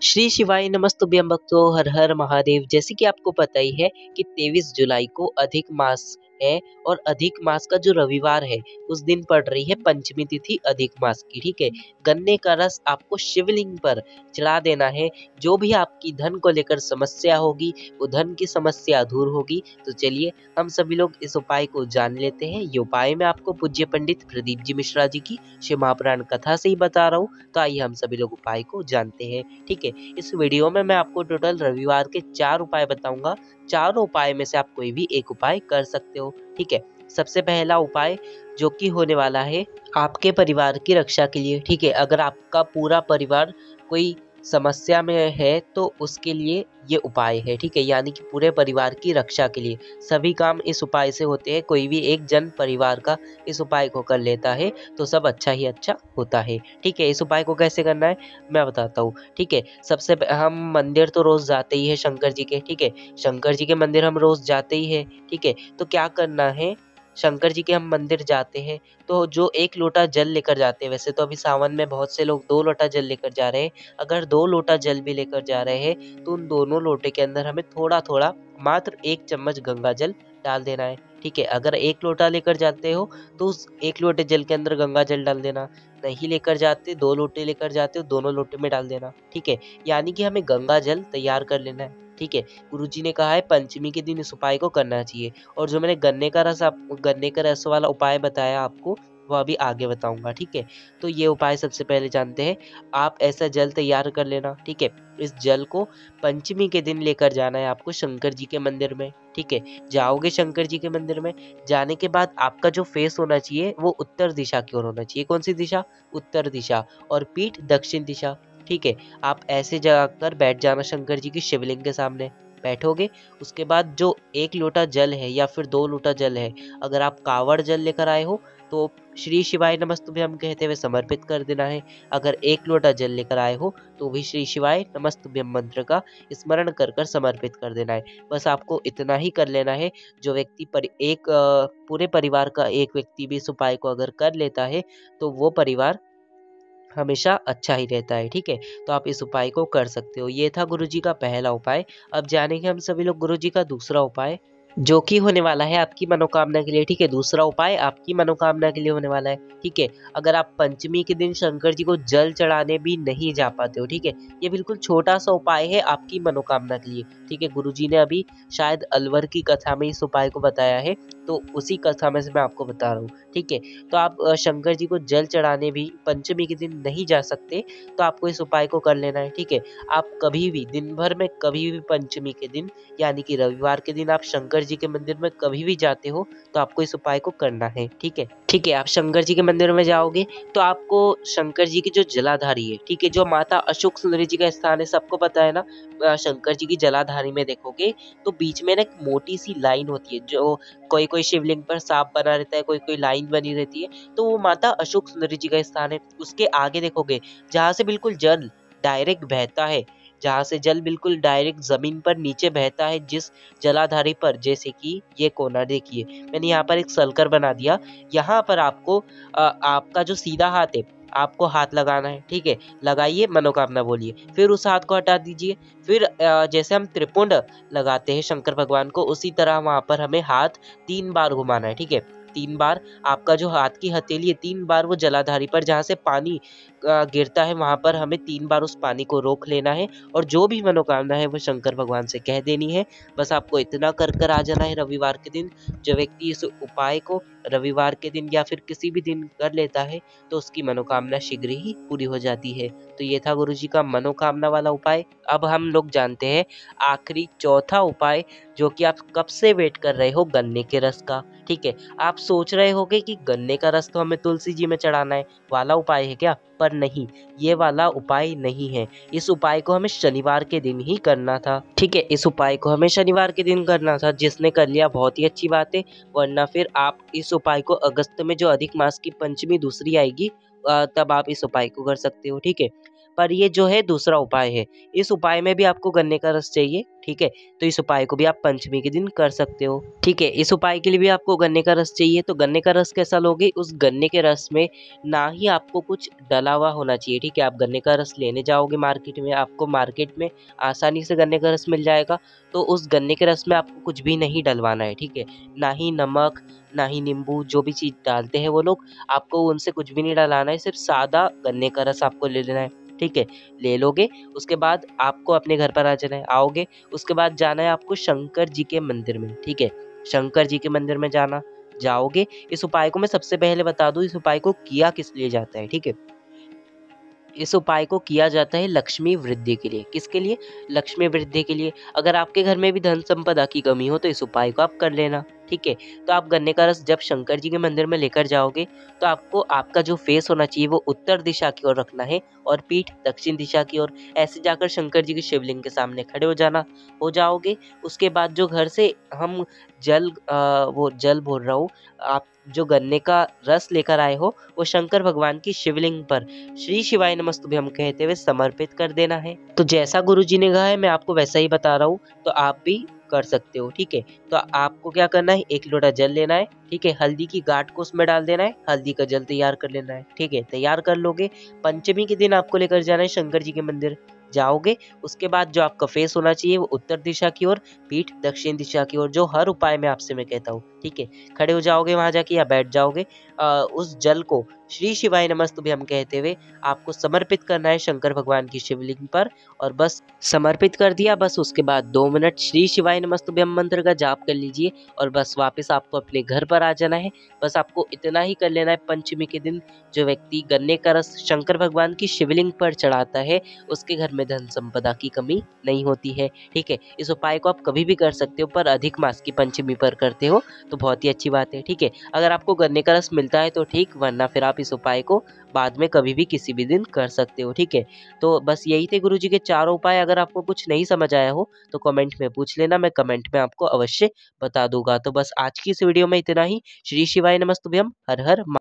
श्री शिवाय नमस्तुभ्यं भक्तो हर हर महादेव। जैसे कि आपको पता ही है कि 23 जुलाई को अधिक मास है और अधिक मास का जो रविवार है उस दिन पड़ रही है पंचमी तिथि अधिक मास की। ठीक है, गन्ने का रस आपको शिवलिंग पर चढ़ा देना है। जो भी आपकी धन को लेकर समस्या होगी वो धन की समस्या दूर होगी। तो चलिए हम सभी लोग इस उपाय को जान लेते हैं। ये उपाय मैं आपको पूज्य पंडित प्रदीप जी मिश्रा जी की शिव महापुराण कथा से ही बता रहा हूँ। तो आइए हम सभी लोग उपाय को जानते हैं। ठीक है, इस वीडियो में मैं आपको टोटल रविवार के 4 उपाय बताऊंगा। चारों उपाय में से आप कोई भी एक उपाय कर सकते हो। ठीक है, सबसे पहला उपाय जो कि होने वाला है आपके परिवार की रक्षा के लिए। ठीक है, अगर आपका पूरा परिवार कोई समस्या में है तो उसके लिए ये उपाय है। ठीक है, यानी कि पूरे परिवार की रक्षा के लिए सभी काम इस उपाय से होते हैं। कोई भी एक जन परिवार का इस उपाय को कर लेता है तो सब अच्छा ही अच्छा होता है। ठीक है, इस उपाय को कैसे करना है मैं बताता हूँ। ठीक है, हम मंदिर तो रोज जाते ही है शंकर जी के। ठीक है, शंकर जी के मंदिर हम रोज जाते ही है। ठीक है, तो क्या करना है, शंकर जी के हम मंदिर जाते हैं तो जो 1 लोटा जल लेकर जाते हैं, वैसे तो अभी सावन में बहुत से लोग 2 लोटा जल लेकर जा रहे हैं। अगर 2 लोटा जल भी लेकर जा रहे हैं तो उन दोनों लोटे के अंदर हमें थोड़ा थोड़ा मात्र 1 चम्मच गंगा जल डाल देना है। ठीक है, अगर 1 लोटा लेकर जाते हो तो उस 1 लोटे जल के अंदर गंगा जल डाल देना। नहीं लेकर जाते, 2 लोटे लेकर जाते हो, दोनों लोटे में डाल देना। ठीक है, यानी कि हमें गंगा जल तैयार कर लेना है। ठीक है, गुरुजी ने कहा है पंचमी के दिन इस उपाय को करना चाहिए। और जो मैंने गन्ने का रस वाला उपाय बताया आपको वो अभी आगे बताऊंगा। ठीक है, तो ये उपाय सबसे पहले जानते हैं। आप ऐसा जल तैयार कर लेना। ठीक है, इस जल को पंचमी के दिन लेकर जाना है आपको शंकर जी के मंदिर में। ठीक है, जाओगे शंकर जी के मंदिर में, जाने के बाद आपका जो फेस होना चाहिए वो उत्तर दिशा की ओर होना चाहिए। कौन सी दिशा? उत्तर दिशा। और पीठ दक्षिण दिशा। ठीक है, आप ऐसे जाकर बैठ जाना शंकर जी की शिवलिंग के सामने। बैठोगे, उसके बाद जो 1 लोटा जल है या फिर 2 लोटा जल है, अगर आप कावड़ जल लेकर आए हो तो श्री शिवाय नमस्तुभ्यम कहते हुए समर्पित कर देना है। अगर 1 लोटा जल लेकर आए हो तो भी श्री शिवाय नमस्तुभ्यम मंत्र का स्मरण कर कर समर्पित कर देना है। बस आपको इतना ही कर लेना है। जो व्यक्ति पूरे परिवार का एक व्यक्ति भी इस उपाय को अगर कर लेता है तो वो परिवार हमेशा अच्छा ही रहता है। ठीक है, तो आप इस उपाय को कर सकते हो। ये था गुरुजी का पहला उपाय। अब जानेंगे हम सभी लोग गुरुजी का दूसरा उपाय जो कि होने वाला है आपकी मनोकामना के लिए। ठीक है, दूसरा उपाय आपकी मनोकामना के लिए होने वाला है। ठीक है, अगर आप पंचमी के दिन शंकर जी को जल चढ़ाने भी नहीं जा पाते हो, ठीक है, ये बिल्कुल छोटा सा उपाय है आपकी मनोकामना के लिए। ठीक है, गुरुजी ने अभी शायद अलवर की कथा में इस उपाय को बताया है, तो उसी कथा में से मैं आपको बता रहा हूँ। ठीक है, तो आप शंकर जी को जल चढ़ाने भी पंचमी के दिन नहीं जा सकते तो आपको इस उपाय को कर लेना है। ठीक है, आप कभी भी दिन भर में कभी भी पंचमी के दिन यानी कि रविवार के दिन आप शंकर जी के मंदिर में कभी भी जाते हो तो आपको इस उपाय को करना है। ठीक है, ठीक है, आप शंकर जी के मंदिर में जाओगे तो आपको शंकर जी की जो जलाधारी है, ठीक है, जो माता अशोक सुंदरी जी का स्थान है, सबको पता है ना। शंकर जी की जलाधारी में देखोगे तो बीच में ना एक मोटी सी लाइन होती है। जो कोई कोई शिवलिंग पर सांप बना रहता है, कोई कोई लाइन बनी रहती है, तो वो माता अशोक सुंदरी जी का स्थान है। उसके आगे देखोगे जहाँ से बिल्कुल जल डायरेक्ट बहता है, जहाँ से जल बिल्कुल डायरेक्ट जमीन पर नीचे बहता है, जिस जलाधारी पर, जैसे कि ये कोना देखिए, मैंने यहाँ पर एक सर्कल बना दिया। यहाँ पर आपको आपका जो सीधा हाथ है आपको हाथ लगाना है। ठीक है, लगाइए, मनोकामना बोलिए, फिर उस हाथ को हटा दीजिए। फिर जैसे हम त्रिपुंड लगाते हैं शंकर भगवान को, उसी तरह वहां पर हमें हाथ 3 बार घुमाना है। ठीक है, 3 बार आपका जो हाथ की हथेली है 3 बार वो जलाधारी पर जहाँ से पानी गिरता है वहां पर हमें 3 बार उस पानी को रोक लेना है और जो भी मनोकामना है वो शंकर भगवान से कह देनी है। बस आपको इतना कर कर आ जाना है रविवार के दिन। जो व्यक्ति इस उपाय को रविवार के दिन या फिर किसी भी दिन कर लेता है तो उसकी मनोकामना शीघ्र ही पूरी हो जाती है। तो ये था गुरुजी का मनोकामना वाला उपाय। अब हम लोग जानते हैं आखिरी चौथा उपाय जो कि आप कब से वेट कर रहे हो, गन्ने के रस का। ठीक है, आप सोच रहे होगे कि गन्ने का रस तो हमें तुलसी जी में चढ़ाना है वाला उपाय है क्या, पर नहीं, ये वाला उपाय नहीं है। इस उपाय को हमें शनिवार के दिन ही करना था। ठीक है, इस उपाय को हमें शनिवार के दिन करना था। जिसने कर लिया बहुत ही अच्छी बात है, वरना फिर आप इस उपाय को अगस्त में जो अधिक मास की पंचमी दूसरी आएगी तब आप इस उपाय को कर सकते हो। ठीक है, पर ये जो है दूसरा उपाय है। इस उपाय में भी आपको गन्ने का रस चाहिए, ठीक है। तो इस उपाय को भी आप पंचमी के दिन कर सकते हो, ठीक है। इस उपाय के लिए भी आपको गन्ने का रस चाहिए। तो गन्ने का रस कैसा लोगे, उस गन्ने के रस में ना ही आपको कुछ डला हुआ होना चाहिए, ठीक है। आप गन्ने का रस लेने जाओगे मार्केट में, आपको मार्केट में आसानी से गन्ने का रस मिल जाएगा। तो उस गन्ने के रस में आपको कुछ भी नहीं डलवाना है, ठीक है। ना ही नमक, ना ही नींबू, जो भी चीज़ डालते हैं वो लोग, आपको उनसे कुछ भी नहीं डलाना है। सिर्फ सादा गन्ने का रस आपको ले लेना है, ठीक है। ले लोगे, उसके बाद आपको अपने घर पर आ जाना है। आओगे, उसके बाद जाना है आपको शंकर जी के मंदिर में, ठीक है। शंकर जी के मंदिर में जाओगे। इस उपाय को मैं सबसे पहले बता दूं, इस उपाय को किया किस लिए जाता है, ठीक है। इस उपाय को किया जाता है लक्ष्मी वृद्धि के लिए। किसके लिए? लक्ष्मी वृद्धि के लिए। अगर आपके घर में भी धन संपदा की कमी हो तो इस उपाय को आप कर लेना, ठीक है। तो आप गन्ने का रस जब शंकर जी के मंदिर में लेकर जाओगे तो आपको आपका जो फेस होना चाहिए वो उत्तर दिशा की ओर रखना है और पीठ दक्षिण दिशा की ओर। ऐसे जाकर शंकर जी के शिवलिंग के सामने खड़े हो जाओगे। उसके बाद जो घर से हम वो जल बोल रहा हूँ, आप जो गन्ने का रस लेकर आए हो वो शंकर भगवान की शिवलिंग पर श्री शिवाय नमस्तुभ्यम कहते हुए समर्पित कर देना है। तो जैसा गुरुजी ने कहा है मैं आपको वैसा ही बता रहा हूँ, तो आप भी कर सकते हो, ठीक है। तो आपको क्या करना है, एक लोटा जल लेना है, ठीक है। हल्दी की गांठ को उसमें डाल देना है, हल्दी का जल तैयार कर लेना है, ठीक है। तैयार कर लोगे, पंचमी के दिन आपको लेकर जाना है शंकर जी के मंदिर। जाओगे, उसके बाद जो आपका फेस होना चाहिए वो उत्तर दिशा की ओर, पीठ दक्षिण दिशा की ओर, जो हर उपाय में आपसे मैं कहता हूँ, ठीक है। खड़े हो जाओगे वहां जाके या बैठ जाओगे। उस जल को श्री शिवाय नमस्तुभ्यम कहते हुए आपको समर्पित करना है शंकर भगवान की शिवलिंग पर। और बस समर्पित कर दिया, बस उसके बाद 2 मिनट श्री शिवाय नमस्तुभ्यम मंत्र का जाप कर लीजिए और बस वापस आपको अपने घर पर आ जाना है। बस आपको इतना ही कर लेना है। पंचमी के दिन जो व्यक्ति गन्ने का रस शंकर भगवान की शिवलिंग पर चढ़ाता है उसके घर में धन संपदा की कमी नहीं होती है, ठीक है। इस उपाय को आप कभी भी कर सकते हो, पर अधिक मास की पंचमी पर करते हो तो बहुत ही अच्छी बात है, ठीक है। अगर आपको गन्ने का रस मिलता है तो ठीक, वरना फिर आप इस उपाय को बाद में कभी भी किसी भी दिन कर सकते हो, ठीक है। तो बस यही थे गुरुजी के चारों उपाय। अगर आपको कुछ नहीं समझ आया हो तो कमेंट में पूछ लेना, मैं कमेंट में आपको अवश्य बता दूंगा। तो बस आज की इस वीडियो में इतना ही। श्री शिवाय नमस्तुभ्यम। हर हर